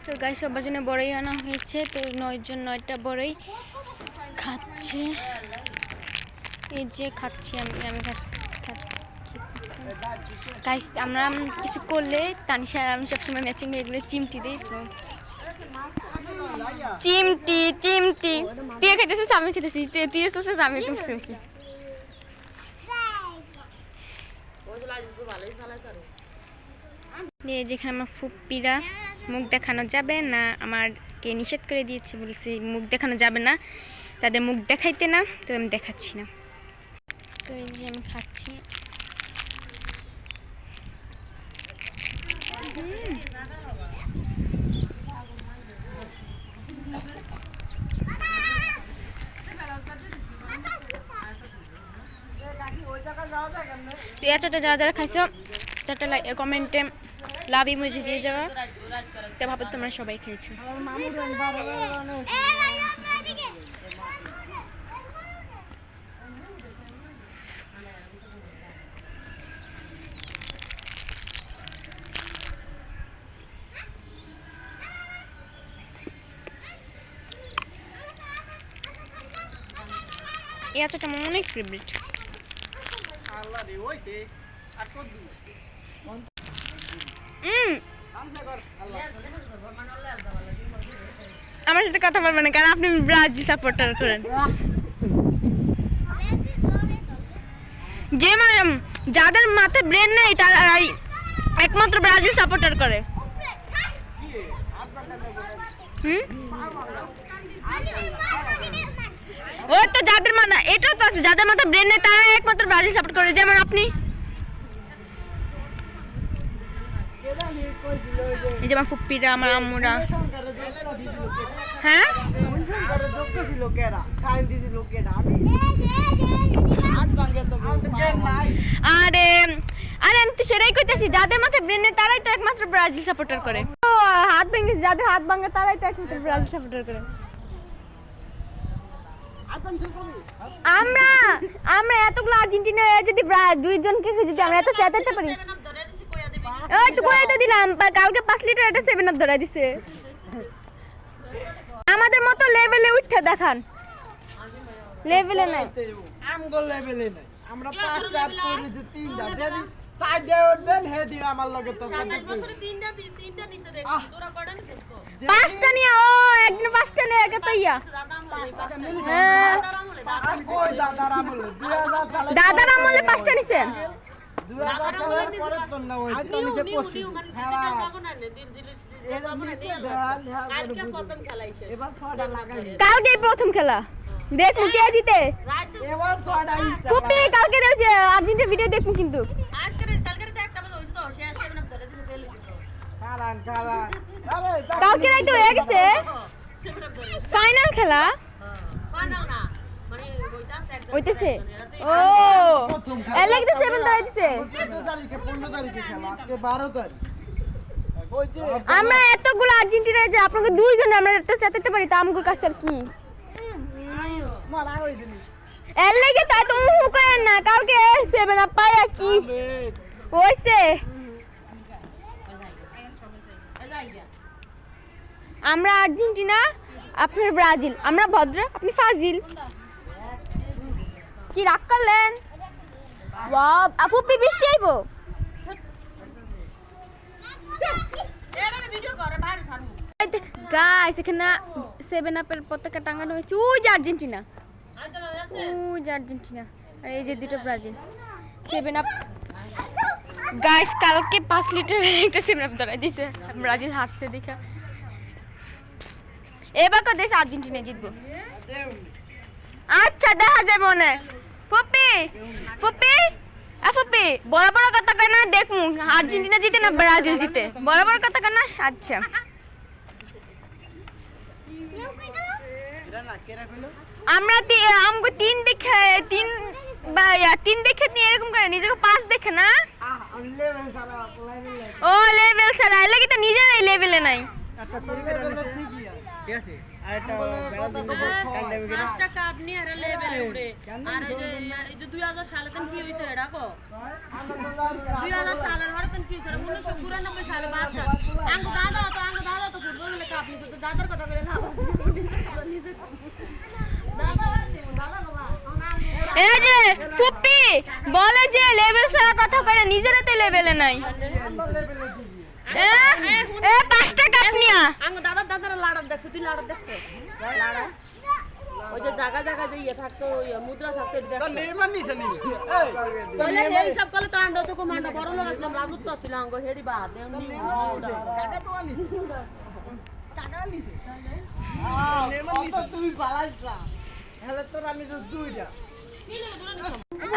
তো গাইস সবার জন্য বড়ই আনা হয়েছে, তো 9 জন 9টা বড়ই খাচ্ছে। এই যে খাচ্ছি আমি গাইস আমরা কিছু করলে তানিশা আর আমি সবসময় ম্যাচিং এগুলো চিমটি দিই। তো চিমটি তুই খেতেছিস আমি খেতেছি, তুই শুনছিস আমি শুনছি। যেখানে আমার ফুপ্পিরা মুখ দেখানো যাবে না, আমাকে নিষেধ করে দিয়েছে, বলছে মুখ দেখানো যাবে না, তাদের মুখ দেখাইতে না, তো আমি দেখাচ্ছি না। তো এই যে আমি খাচ্ছি। তো এতটা যারা যারা খাইছো একটা কমেন্টে লাভ ইমোজি দিয়ে যাওয়া, তো ভাবো তোমরা সবাই খেয়েছো। এই আচারটা আমার অনেক ফেভারিট। আমার সাথে কথা বলবেন না, কারণ আপনি ব্রাজিল সাপোর্টার করেন। যে যাদের মাথায় ব্রেন নেই তারা একমাত্র ব্রাজিল সাপোর্টার করে। ওই তো যাদের মাথা, এটাও তো আছে, যাদের মাথা ব্রেন নেই তারা একমাত্র ব্রাজিল সাপোর্ট করে, যেমন আপনি। এই যে আমার ফুপ্পিরা, আমার আম্মুরা। হ্যাঁ আরে আরে আমি তো সেটাই কইতেছি, যাদের মাথায় ব্রেন নেই তারাই তো একমাত্র ব্রাজিল সাপোর্টার করে। হাত ভেঙে, যাদের হাত ভাঙে তারাই তো একমাত্র ব্রাজিল সাপোর্টার করে। আমরা এতগুলো আর্জেন্টিনা যদি 2 জনকে যদি আমরা এত চেতাতে পারি। ওই তো কই তো দিলাম, কালকে 5 লিটার একটা 7 আপ ধরাই দিছে। আমাদের মতো লেভেলে উঠে দেখান। লেভেলে নাই, আমগো লেভেলে নাই। আমরা 5 স্টার করেছি, 3টা দেদি 4টা উঠবেন হে দিন আমার লগে তো 27 বছরে 3টা নিতে দেখি তোরা কয়টা নিছিস? 5টা নিয়া ও একদিন 5টা নে একা তাইয়া। হ্যাঁ কই দাদার আমলে 2000 সালে দাদার আমলে 5টা নিছে। 2000 সালে পরে তো না ওই তো নিচে পড়ছি। হ্যাঁ কালকে প্রথম খেলাইছে, এবার 6টা লাগাই। কালকে প্রথম খেলা দেখু কে জিতে। এবার 6টা ফুপি কালকে দেখছে আর্জেন্টিনা ভিডিও দেখু, কিন্তু আজকে কালকে তো একটা বাজে হইছে তো সে আসছে না ধরে দিতে ফেল হইছে তো কালান কালকে রাইতে হয়ে গেছে ফাইনাল খেলা। ফাইনাল না মানে হইতেছে। ও এর লাগি তো 7 ধরাই দিছে। 14 তারিখে 15 তারিখে খেলা, আজকে 12 তারিখ। ওই যে আমরা এতগুলো আর্জেন্টিনা যে আপনাকে 2 জন আমরা এত চেতাতে পারি, তা আমগুর কাছে আর কি মারা হইছে নি এর লাগি তা তো করেন না। কালকে 7 আপ পায়া কি হইছে। আমরা আর্জেন্টিনা, আপনার ব্রাজিল, আমরা ভদ্র, আপনি ফাজিল। কি রাগ করলেন? ওয়াও ফুপি বৃষ্টি আইবো। এরা ভিডিও করে বাইরে ছাড়মু। গাইস এখানে 7 আপের পতাকা টাঙানো হয়েছে। ওই যে আর্জেন্টিনা, ওই যে আর্জেন্টিনা, আর এই যে দুটো ব্রাজিল। 7 আপ গাইস কালকে 5 লিটার একটা 7 আপ ধরাই দিছে, ব্রাজিল হারছে দেখা। এবার তো দেশ আর্জেন্টিনা জিতবো। আচ্ছা দেখা যায় মনে। ফুপি ফুপি ফুপি বড় বড় কথা কয় না, দেখমু আর্জেন্টিনা জিতে না ব্রাজিল জিতে, বড় বড় কথা কয় না। আচ্ছা আমরা আমগো 3 দেখে 3 বা 3 দেখে নিয়ে এরকম করে নিজেকে 5 দেখে না। লেভেল সারা ও লেভেল সারা লাগি তো নিজেরাই লেভেলে নাই। একটা চুরি করে আনছে ঠিকই আছে, ঠিক আছে। আর একটা বেড়া দিন কাল দেবে কিনা 5টা কাপ নিয়ে এরা লেভেলে উঠে। আর এই যে 2000 সালে তখন কি হইতো এটা কো 2000 সালের পরে তখন কি হইতো 1994 সালে বাদ আঙ্গো দাদা তো ফুটবল তো দাদার কথা বলে না এই যে ফুপ্পি বলে যে লেভেল ছাড়া কথা করে নিজেরা তো লেভেলে নাই এ এ 5টা কাপ নিয়া আঙ্গ দাদারা লাড়ার দেখছ তুই লাড়ার দেখছ লাড়া ওই যে জায়গা জায়গা যে ইয়ে থাকতো ওই মুদ্রা থাকতো দেখ তো নেইমার নিছে নি তাহলে এই সব কলে তো আন্ডা তো কমান্ডা বড় লোক আসলাম রাজত্ব ছিল আঙ্গ হেডি বাদ এমনি কাকা তো নিছে কাকা নিছে নেইমার নিছে তুই পালাইছ না হেলে তো রানি তো দুইটা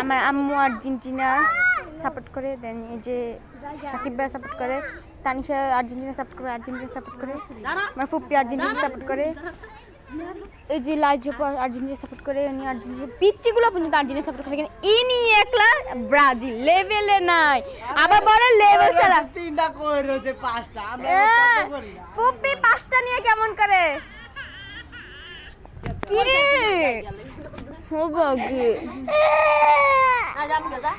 আমার আম্মু আর্জেন্টিনা সাপোর্ট করে দেন এই যে সাকিব ভাই সাপোর্ট করে তানিশা আর্জেন্টিনা সাপোর্ট করে আমার ফুপ্পি আর্জেন্টিনা সাপোর্ট করে এই যে লাইজো আর্জেন্টিনা সাপোর্ট করে উনি আর্জেন্টিনা পিচ্চিগুলো পর্যন্ত আর্জেন্টিনা সাপোর্ট করে কিন্তু ইনি একলা ব্রাজিল লেভেলে নাই আবার বলে লেভেল ছাড়া তিনটা কই রয়েছে পাঁচটা আমরা এ, কত করি না ফুপ্পি 5টা নিয়ে কেমন করে কি হবগে আজ আমি যা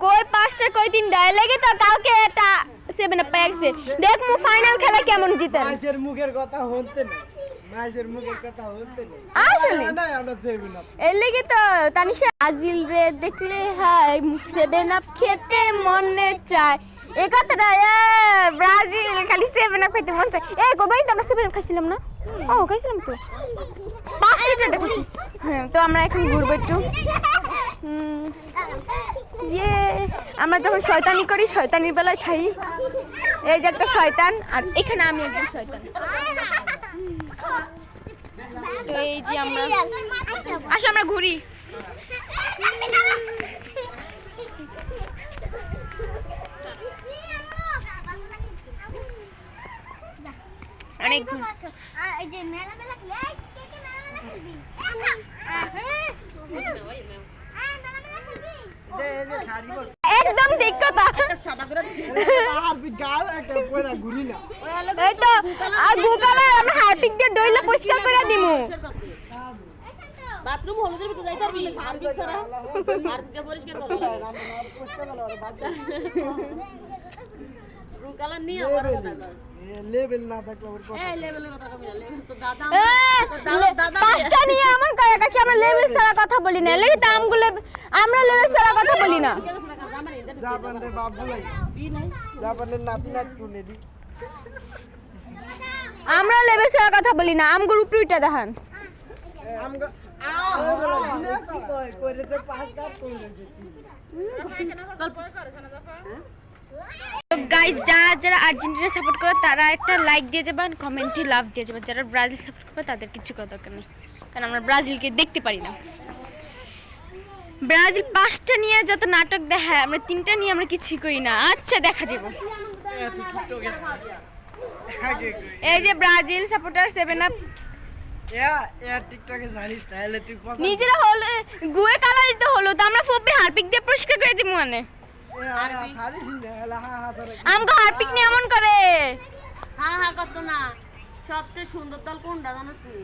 কই 5টা কই 3টা লাগে তো কালকে এটা 7 আপ পেয়েছে দেখ মু ফাইনাল খেলা কেমন জিতেন নাইজের মুখের কথা হতে না নাইজের মুখের কথা হতে না আসলে না আমরা সেভি না এর লেগে তো তানিশা ব্রাজিল রে দেখলে হাই 7 আপ খেতে মনে চায় এই কথাটা ব্রাজিল খালি 7 আপ খেতে মন চায় কবে তো আমরা 7 আপ খাইছিলাম না ও খাইছিলাম তো 5 লিটার দেখি হ্যাঁ তো আমরা এখন ঘুরবো একটু ইয়ে আমরা যখন শয়তানি করি শয়তানির বেলায় খাই এই যে একটা শয়তান আর এখানে আমি একজন শয়তান তো এই যে আমরা আসো আমরা ঘুরি অনেক ঘুরি এই যে মেলা মেলা খেলে কে কে মেলা মেলা খেলবি এই যে শাড়ি বল একদম ঠিক কথা সাদা করে আর বিগাল একটা পয়রা ঘুরি না এই তো আর গুকালে আমরা হারপিক দিয়ে ডইলা পরিষ্কার করে দিমু বাথরুম হলুদের ভিতরে যাইতে পারবি আর বিছানা আর কে পরিষ্কার করব পুষ্টা গেল আর বাদ রুকালা নিয়ে আবার কথা কর লেভেল না থাকলে ওর কথা এই লেভেলের কথা কবি না লেভেল তো দাদা দাদা 5টা নিয়ে এমন করে কাকি আমরা লেভেল ছাড়া কথা বলি না লেগে তো আমরা লেভেল ছাড়া কথা বলি না জাপান রে বাপ বলাই জাপানের নাতি নাত কোনে দি আমরা লেভেল ছাড়া কথা বলি না আমগো উপরে উঠা দেখান আমগো আও বলা দিনে তো কই কইরেছে পাঁচটা কইরেছে তো গাইস যারা আর্জেন্টিনা সাপোর্ট করে তারা একটা লাইক দিয়ে যাবেন কমেন্টে লাভ দিয়ে যাবেন যারা ব্রাজিল সাপোর্ট করবে তাদের কিছু করার দরকার নেই কারণ আমরা ব্রাজিলকে দেখতে পারি না ব্রাজিল 5টা নিয়ে যত নাটক দেখায় আমরা 3টা নিয়ে আমরা কিছুই করি না আচ্ছা দেখা যাবে আগে এই যে ব্রাজিল সাপোর্টার 7 আপ টিকটকে জানিস তাহলে তুই নিজেরা হলো গুয়ে কালারই তো হলো তো আমরা ফুপি হারপিক দিয়ে পরিষ্কার করে দিই মানে আমগো হারপিক নিয়ে এমন করে হ্যাঁ হ্যাঁ কত না সবচেয়ে সুন্দর দল কোনটা জানো তুই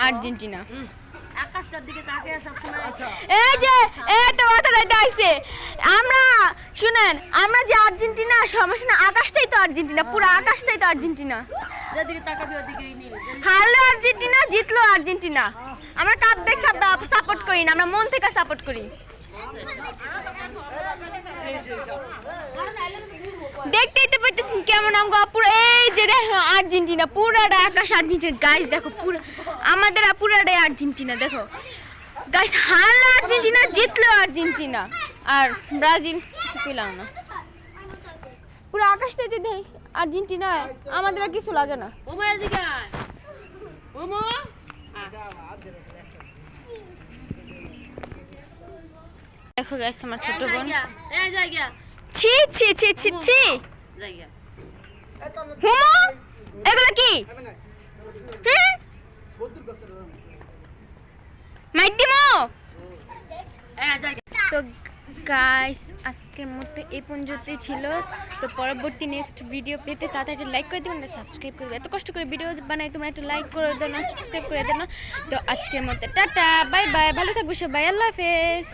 আর্জেন্টিনা আকাশটার দিকে তাকিয়ে সব সময় এই যে এই তো কথাটাই আইছে আমরা শুনেন আমরা যে আর্জেন্টিনা সমস্যা না আকাশটাই তো আর্জেন্টিনা পুরো আকাশটাই তো আর্জেন্টিনা যেদিকে তাকাবি ওদিকেই নীল হারলো আর্জেন্টিনা জিতলো আর্জেন্টিনা আমরা কাপ দেখা সাপোর্ট করি না আমরা মন থেকে সাপোর্ট করি দেখতেই তো পাইতেছেন কেমন আমগো পুরো এই যে দেখো আর্জেন্টিনা পুরাটা আকাশ আর্জেন্টিনা গাইস দেখো পুরো আমাদের পুরাটাই আর্জেন্টিনা দেখো গাইস হারলো আর্জেন্টিনা জিতলো আর্জেন্টিনা আর ব্রাজিল পেলাম না পুরো আকাশটা যদি আর্জেন্টিনা আমাদের আর কিছু লাগে না ওমা এদিকে আয় ওমা দেখো গাইস আমার ছোট বোন এই যাই গিয়া ছি ছি ছি ছি ছি যাই গিয়া হুমো এগুলো কি হ্যাঁ মাইক দিমো এই যাই গিয়া তো গাইস আজকের মতো এই পর্যন্তই ছিল তো পরবর্তী নেক্সট ভিডিও পেতে তাড়াতাড়ি লাইক করে দিবেন সাবস্ক্রাইব করে দিবেন এত কষ্ট করে ভিডিও বানাই তোমরা একটা লাইক করে দাও না সাবস্ক্রাইব করে দাও না তো আজকের মতো টাটা বাই বাই ভালো থাকবে সবাই আল্লাহ হাফেজ